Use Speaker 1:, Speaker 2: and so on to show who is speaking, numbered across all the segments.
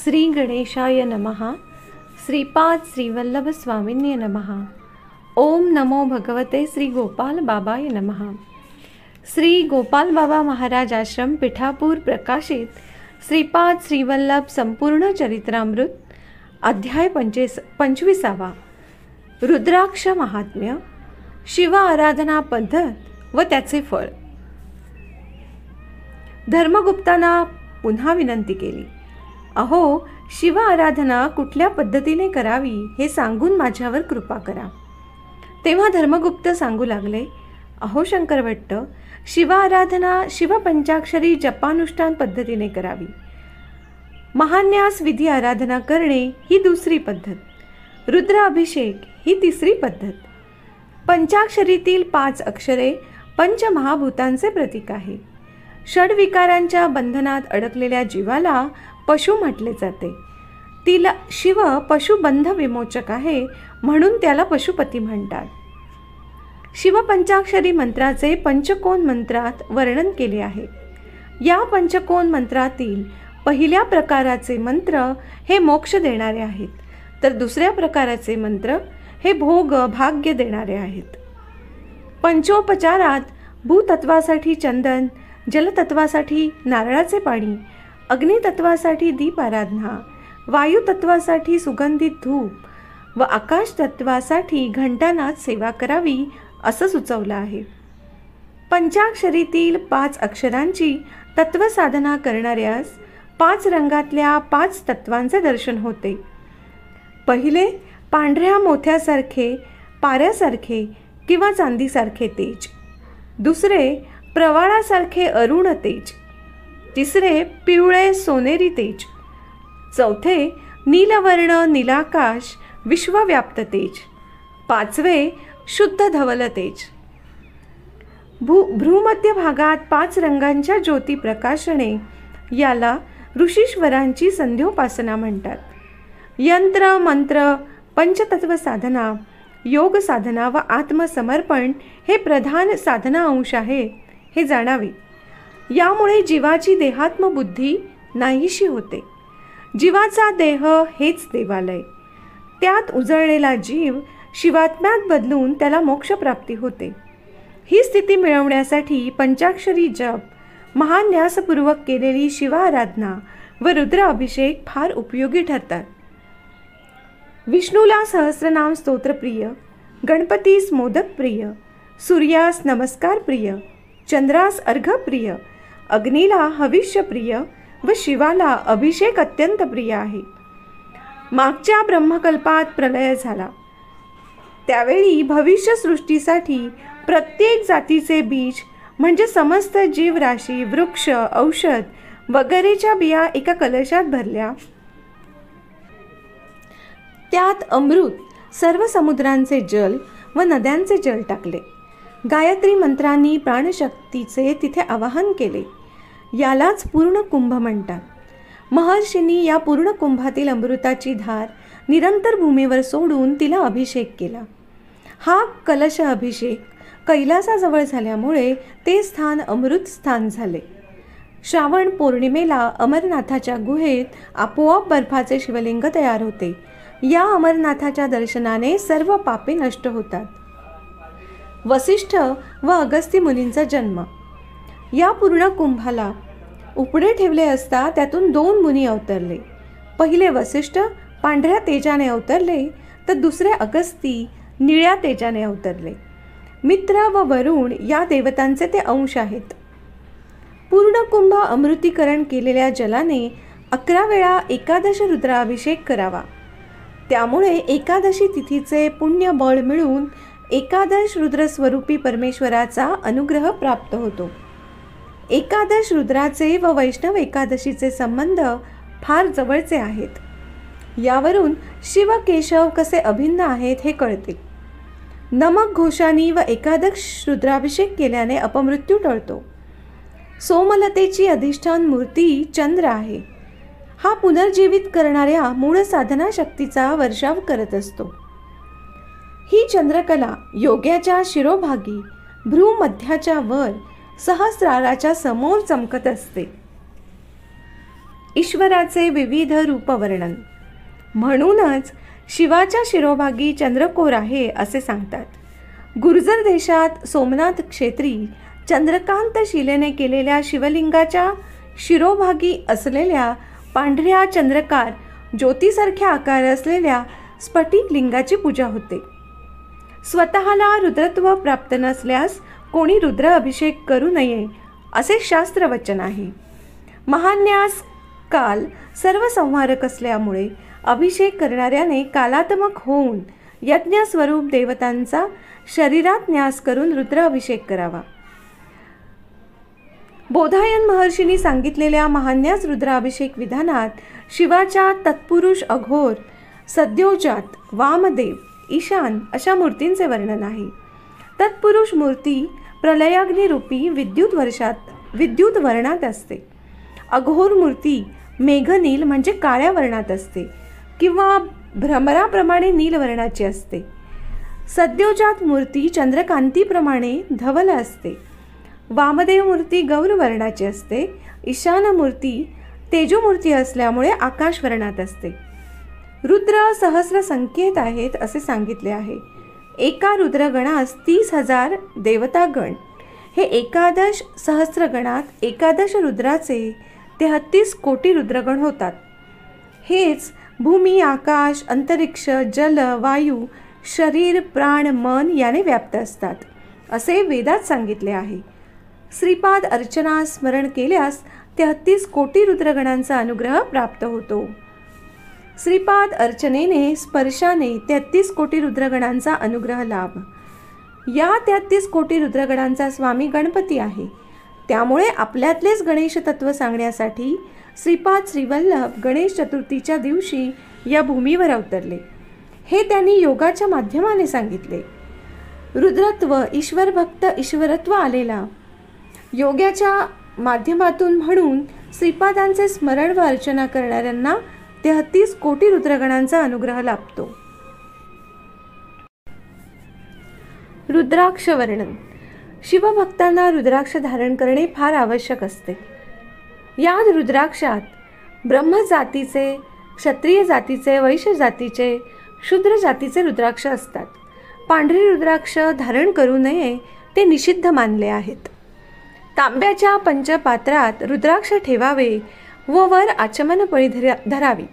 Speaker 1: श्री गणेशाय नमः. श्रीपाद श्रीवल्लभ स्वामिन्ये नमः. ओम नमो भगवते श्री गोपाल बाबाय नमः. श्री गोपाल बाबा महाराज आश्रम पिठापूर प्रकाशित श्रीपाद श्रीवल्लभ संपूर्ण चरित्रामृत अध्याय 25. रुद्राक्ष महात्म्य, शिव आराधना पद्धत व त्याचे फळ. धर्मगुप्तांना पुन्हा विनंती केली, अहो शिव आराधना कुठल्या पद्धतीने करावी हे सांगून माझ्यावर कृपा करा. तेव्हा धर्मगुप्त सांगू लागले, अहो शंकरभट्ट, शिव आराधना शिवपंचाक्षरी जपानुष्ठान पद्धतीने करावी. महान्यास विधी आराधना करणे ही दुसरी पद्धत. रुद्र अभिषेक ही तिसरी पद्धत. पंचाक्षरीतील 5 अक्षरे पंचमहाभूतांचे प्रतीक आहे. षड्विकारांच्या बंधनात अडकलेल्या जीवाला पशु म्हटले जाते. तिला शिव पशुबंध विमोचक आहे म्हणून त्याला पशुपती म्हणतात. शिवपंचाक्षरी मंत्राचे पंचकोन मंत्रात वर्णन केले आहे. या पंचकोन मंत्रातील पहिल्या प्रकाराचे मंत्र हे मोक्ष देणारे आहेत, तर दुसऱ्या प्रकाराचे मंत्र हे भोग भाग्य देणारे आहेत. पंचोपचारात भूतत्वासाठी चंदन, जलतत्वासाठी नारळाचे पाणी, अग्नितत्वासाठी दीप आराधना, वायुतत्वासाठी सुगंधित धूप व आकाश तत्वासाठी घंटानाद सेवा करावी असं सुचवलं आहे. पंचाक्षरीतील 5 अक्षरांची तत्वसाधना करणाऱ्यास 5 रंगातल्या 5 तत्वांचे दर्शन होते. पहिले पांढऱ्या मोत्यासारखे, पाऱ्यासारखे किंवा चांदीसारखे तेज. दुसरे प्रवाळासारखे अरुण तेज. तिसरे पिवळे सोनेरी तेज. चौथे नीलवर्ण नीलाकाश विश्वव्याप्त तेज. 5वे शुद्ध धवल तेज. भ्रूमध्य भागात 5 रंगांच्या ज्योती प्रकाशणे याला ऋषीश्वरांची संध्योपासना म्हणतात. यंत्र मंत्र, पंचतत्व साधना, योग साधना व आत्मसमर्पण हे प्रधान साधना अंश आहेत हे जाणावे. यामुळे जीवाची देहात्मबुद्धी नाहीशी होते. जीवाचा देह हेच देवालय. त्यात उजळलेला जीव शिवात्म्यात बदलून त्याला मोक्षप्राप्ती होते. ही स्थिती मिळवण्यासाठी पंचाक्षरी जप, महान्यासपूर्वक केलेली शिवाराधना व रुद्र अभिषेक फार उपयोगी ठरतात. विष्णूला सहस्रनाम स्तोत्र प्रिय, गणपतीस मोदक प्रिय, सूर्यास नमस्कार प्रिय, चंद्रास अर्घ प्रिय, अग्नीला हविष्य प्रिय व शिवाला अभिषेक अत्यंत प्रिय आहे. मागच्या ब्रह्मकल्पात प्रलय झाला. त्यावेळी भविष्य सृष्टीसाठी प्रत्येक जातीचे बीज म्हणजे समस्त जीवराशी, वृक्ष, औषध वगैरेच्या बिया एका कलशात भरल्या. त्यात अमृत, सर्व समुद्रांचे जल व नद्यांचे जल टाकले. गायत्री मंत्रांनी प्राणशक्तीचे तिथे आवाहन केले. यालाच पूर्ण कुंभ म्हणतात. महर्षींनी या पूर्ण कुंभातील अमृताची धार निरंतर भूमीवर सोडून तिला अभिषेक केला. हा कलश अभिषेक कैलासाजवळ झाल्यामुळे ते स्थान अमृत स्थान झाले. श्रावण पौर्णिमेला अमरनाथाच्या गुहेत आपोआप बर्फाचे शिवलिंग तयार होते. या अमरनाथाच्या दर्शनाने सर्व पापे नष्ट होतात. वसिष्ठ व अगस्ती मुनींचा जन्म. या पूर्ण कुंभाला उपडे ठेवले असता त्यातून 2 मुनी अवतरले. पहिले वसिष्ठ पांढऱ्या तेजाने अवतरले, तर दुसरे अगस्ती निळ्या तेजाने अवतरले. मित्र व वरुण या देवतांचे ते अंश आहेत. पूर्ण कुंभ अमृतीकरण केलेल्या जलाने 11 वेळा एकादश रुद्राभिषेक करावा. त्यामुळे एकादशी तिथीचे पुण्य बळ मिळून एकादश रुद्रस्वरूपी परमेश्वराचा अनुग्रह प्राप्त होतो. एकादश रुद्राचे व वैष्णव एकादशीचे संबंध फार जवळचे आहेत. यावरून शिव केशव कसे अभिन्न आहेत हे कळते. नमक घोषानी व एकादश रुद्राभिषेक केल्याने अपमृत्यू टळतो. सोमलतेची अधिष्ठान मूर्ती चंद्र आहे. हा पुनर्जीवित करणाऱ्या मूळ साधना शक्तीचा वर्षाव करत असतो. ही चंद्रकला योग्याच्या शिरोभागी भ्रूमध्याच्या वर सहस्राराच्या समोर चमकत असते. ईश्वराचे विविध रूपवर्णन. म्हणूनच शिवाच्या शिरोभागी चंद्रकोर आहे असे सांगतात. गुर्जर देशात सोमनाथ क्षेत्री चंद्रकांत शिलेने केलेल्या शिवलिंगाच्या शिरोभागी असलेल्या पांढऱ्या चंद्रकार ज्योतीसारख्या आकार असलेल्या स्फटिक लिंगाची पूजा होते. स्वतःला रुद्रत्व प्राप्त नसल्यास कोणी रुद्र अभिषेक करू नये असे शास्त्रवचन आहे. महान्यास काल सर्वसंहारक असल्यामुळे अभिषेक करणाऱ्याने कालात्मक होऊन यज्ञस्वरूप देवतांचा शरीरात न्यास करून रुद्र अभिषेक करावा. बोधायन महर्षींनी सांगितलेल्या महान्यास रुद्राभिषेक विधानात शिवाच्या तत्पुरुष अघोर, सद्योजात, वामदेव, ईशान अशा मूर्तींचे वर्णन आहे. तत्पुरुष मूर्ती प्रलयाग्निरूपी विद्युत वर्णात असते. अघोर मूर्ती मेघनील म्हणजे काळ्या वर्णात असते किंवा भ्रमराप्रमाणे नील वर्णाची असते. सद्योजात मूर्ती चंद्रकांतीप्रमाणे धवल असते. वामदेव मूर्ती गौरवर्णाची असते. ईशान मूर्ती तेजोमूर्ती असल्यामुळे आकाशवर्णात असते. रुद्र सहस्र संकेत आहेत असे सांगितले आहे. एका रुद्रगणास 30,000 देवतागण. हे एकादश सहस्रगणात एकादश रुद्राचे 33 कोटी रुद्रगण होतात. हेच भूमी, आकाश, अंतरिक्ष, जल, वायू, शरीर, प्राण, मन याने व्याप्त असतात असे वेदात सांगितले आहे. श्रीपाद अर्चना स्मरण केल्यास 33 कोटी रुद्रगणांचा अनुग्रह प्राप्त होतो. श्रीपाद अर्चनेने स्पर्शाने 33 कोटी रुद्रगणांचा अनुग्रह लाभ. या 33 कोटी रुद्रगणांचा स्वामी गणपती आहे. त्यामुळे आपल्यातलेच गणेश तत्व सांगण्यासाठी श्रीपाद श्रीवल्लभ गणेश चतुर्थीच्या दिवशी या भूमीवर अवतरले. हे त्यांनी योगाच्या माध्यमाने सांगितले. रुद्रत्व, ईश्वर भक्त, ईश्वरत्व आलेला योगाच्या माध्यमातून म्हणून श्रीपादांचे स्मरण व अर्चना करणाऱ्यांना 33 कोटी रुद्रगणांचा अनुग्रह लाभतो. रुद्राक्ष वर्णन. शिवभक्तांना रुद्राक्ष धारण करणे फार आवश्यक असते. या रुद्राक्षात ब्रह्म जातीचे, क्षत्रिय जातीचे, वैश्य जातीचे, शूद्र जातीचे रुद्राक्ष असतात. पांढरे रुद्राक्ष धारण करू नये ते निषिद्ध मानले आहेत. तांब्याच्या पंचपात्रात रुद्राक्ष ठेवावे व वर आचमनपळी धरावी.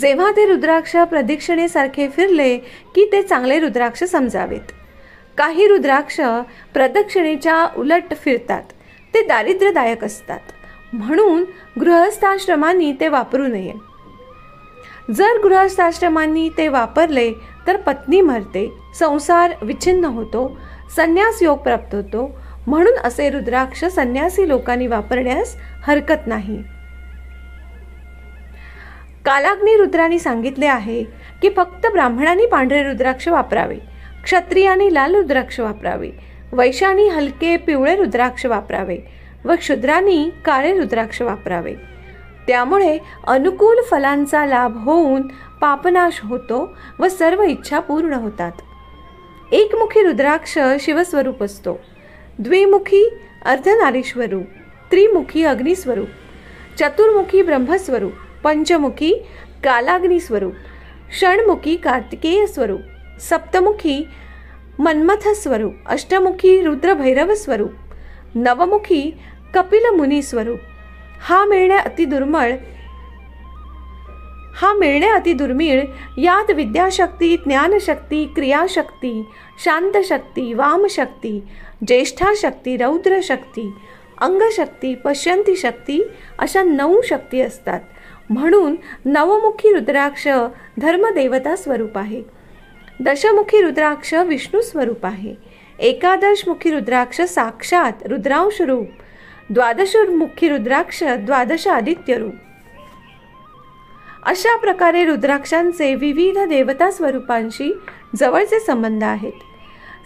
Speaker 1: जेव्हा ते रुद्राक्ष प्रदक्षिणेसारखे फिरले की ते चांगले रुद्राक्ष समजावेत. काही रुद्राक्ष प्रदक्षिणेच्या उलट फिरतात, ते दारिद्र्यदायक असतात. म्हणून गृहस्थाश्रमांनी ते वापरू नये. जर गृहस्थाश्रमांनी ते वापरले तर पत्नी मरते, संसार विच्छिन्न होतो, संन्यास योग प्राप्त होतो. म्हणून असे रुद्राक्ष संन्यासी लोकांनी वापरण्यास हरकत नाही. कालाग्नी रुद्रांनी सांगितले आहे की फक्त ब्राह्मणांनी पांढरे रुद्राक्ष वापरावे, क्षत्रियांनी लाल रुद्राक्ष वापरावे, वैश्यांनी हलके पिवळे रुद्राक्ष वापरावे व शूद्रांनी काळे रुद्राक्ष वापरावे. त्यामुळे अनुकूल फलांचा लाभ होऊन पापनाश होतो व सर्व इच्छा पूर्ण होतात. एकमुखी रुद्राक्ष शिवस्वरूप असतो. द्विमुखी अर्धनारीश्वरूप, त्रिमुखी अग्निस्वरूप, चतुर्मुखी ब्रह्मस्वरूप, पंचमुखी कालाग्निस्वरूप, षण्मुखी कार्तिकेय स्वरूप, सप्तमुखी मन्मथ स्वरूप, अष्टमुखी रुद्रभैरव स्वरूप, नवमुखी कपिल मुनी स्वरूप. हा मिळणे अति दुर्मिळ. यात विद्याशक्ती, ज्ञानशक्ती, क्रियाशक्ती, शांतशक्ती, वामशक्ती, ज्येष्ठाशक्ती, रौद्रशक्ती, अंगशक्ती, पश्यंती शक्ती अशा 9 शक्ती असतात. म्हणून नवमुखी रुद्राक्ष धर्मदेवता स्वरूप आहे. दशमुखी रुद्राक्ष विष्णू स्वरूप आहे. एकादशमुखी रुद्राक्ष साक्षात रुद्रांश रूप. द्वादशमुखी रुद्राक्ष द्वादश आदित्य रूप. अशा प्रकारे रुद्राक्षांचे विविध देवता स्वरूपांशी जवळचे संबंध आहेत.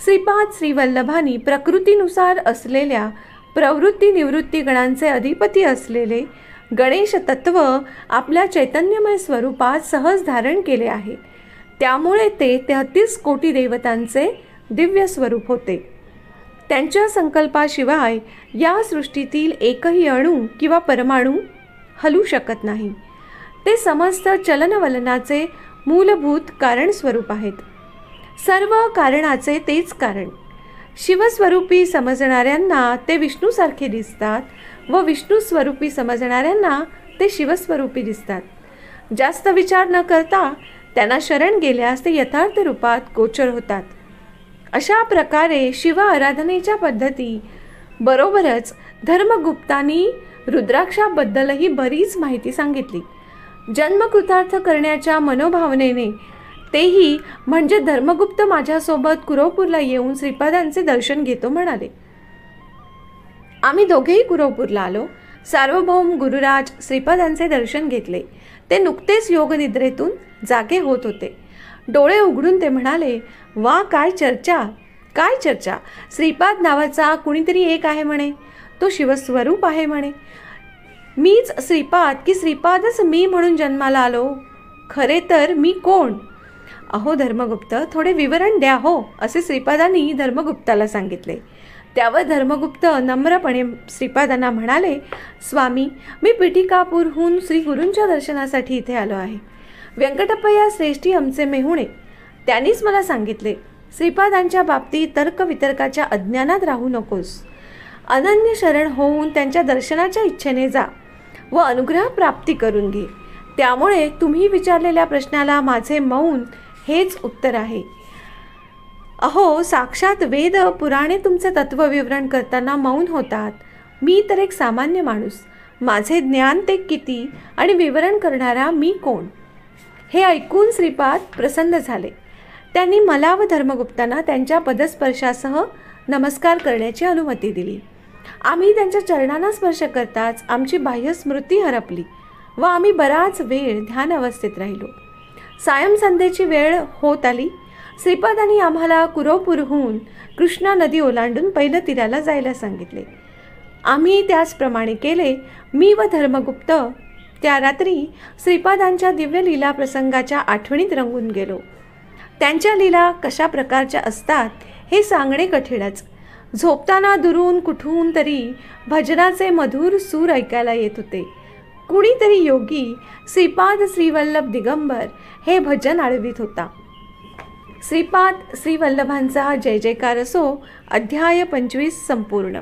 Speaker 1: श्रीपाद श्रीवल्लभांनी प्रकृतीनुसार असलेल्या प्रवृत्ती निवृत्ती गणांचे अधिपती असलेले गणेश तत्व आपल्या चैतन्यमय स्वरूपात सहज धारण केले आहे. त्यामुळे ते 33 कोटी देवतांचे दिव्य स्वरूप होते. त्यांच्या संकल्पाशिवाय या सृष्टीतील एकही अणू किंवा परमाणू हलू शकत नाही. ते समस्त चलनवलनाचे मूलभूत कारण स्वरूप आहेत. सर्व कारणाचे तेच कारण. शिवस्वरूपी समजणाऱ्यांना ते विष्णूसारखे दिसतात व विष्णूस्वरूपी समजणाऱ्यांना ते शिवस्वरूपी दिसतात. जास्त विचार न करता त्यांना शरण गेल्यास ते यथार्थ रूपात गोचर होतात. अशा प्रकारे शिव आराधनेच्या पद्धती बरोबरच धर्मगुप्तांनी रुद्राक्षाबद्दलही बरीच माहिती सांगितली. जन्मकृतार्थ करण्याच्या मनोभावनेने तेही म्हणजे धर्मगुप्त माझ्यासोबत कुरवपूरला येऊन श्रीपादांचे दर्शन घेतो म्हणाले. आम्ही दोघेही कुरवपूरला आलो. सार्वभौम गुरुराज श्रीपादांचे दर्शन घेतले. ते नुकतेच योगनिद्रेतून जागे होत होते. डोळे उघडून ते म्हणाले, वा काय चर्चा, काय चर्चा. श्रीपाद नावाचा कुणीतरी एक आहे म्हणे, तो शिवस्वरूप आहे म्हणे. मीच श्रीपाद की श्रीपादच मी म्हणून जन्माला आलो. खरे तर मी कोण? अहो धर्मगुप्त, थोडे विवरण द्या हो, असे श्रीपादांनी धर्मगुप्ताला सांगितले. त्यावर धर्मगुप्त नम्रपणे श्रीपादांना म्हणाले, स्वामी, मी पिठिकापूरहून श्री गुरूंच्या दर्शनासाठी इथे आलो आहे. व्यंकटप्पया श्रेष्ठी आमचे मेहुणे, त्यांनीच मला सांगितले, श्रीपादांच्या बाबतीत तर्कवितर्काच्या अज्ञानात राहू नकोस. अनन्य शरण होऊन त्यांच्या दर्शनाच्या इच्छेने जा व अनुग्रह प्राप्ती करून घे. त्यामुळे तुम्ही विचारलेल्या प्रश्नाला माझे मौन हेच उत्तर आहे. अहो, साक्षात वेद पुराणे तुमचे तत्वविवरण करताना मौन होतात. मी तर एक सामान्य माणूस. माझे ज्ञान ते किती आणि विवरण करणारा मी कोण? हे ऐकून श्रीपाद प्रसन्न झाले. त्यांनी मला व धर्मगुप्तांना त्यांच्या पदस्पर्शासह नमस्कार करण्याची अनुमती दिली. आम्ही त्यांच्या चरणांना स्पर्श करताच आमची बाह्य स्मृती हरपली व आम्ही बराच वेळ ध्यान अवस्थेत राहिलो. सायंसंध्येची वेळ होत आली. श्रीपादांनी आम्हाला कुरवपूरहून कृष्णा नदी ओलांडून पहिलं तीराला जायला सांगितले. आम्ही त्याचप्रमाणे केले. मी व धर्मगुप्त त्या रात्री श्रीपादांच्या दिव्य लीला प्रसंगाच्या आठवणीत रंगून गेलो. त्यांच्या लीला कशा प्रकारच्या असतात हे सांगणे कठीणच. झोपताना दुरून कुठून तरी भजनाचे मधुर सूर ऐकायला येत होते. कुणीतरी योगी श्रीपाद श्रीवल्लभ दिगंबर हे भजन आळवीत होता. श्रीपाद श्रीवल्लभांचा जय जयकार असो. अध्याय 25 संपूर्ण.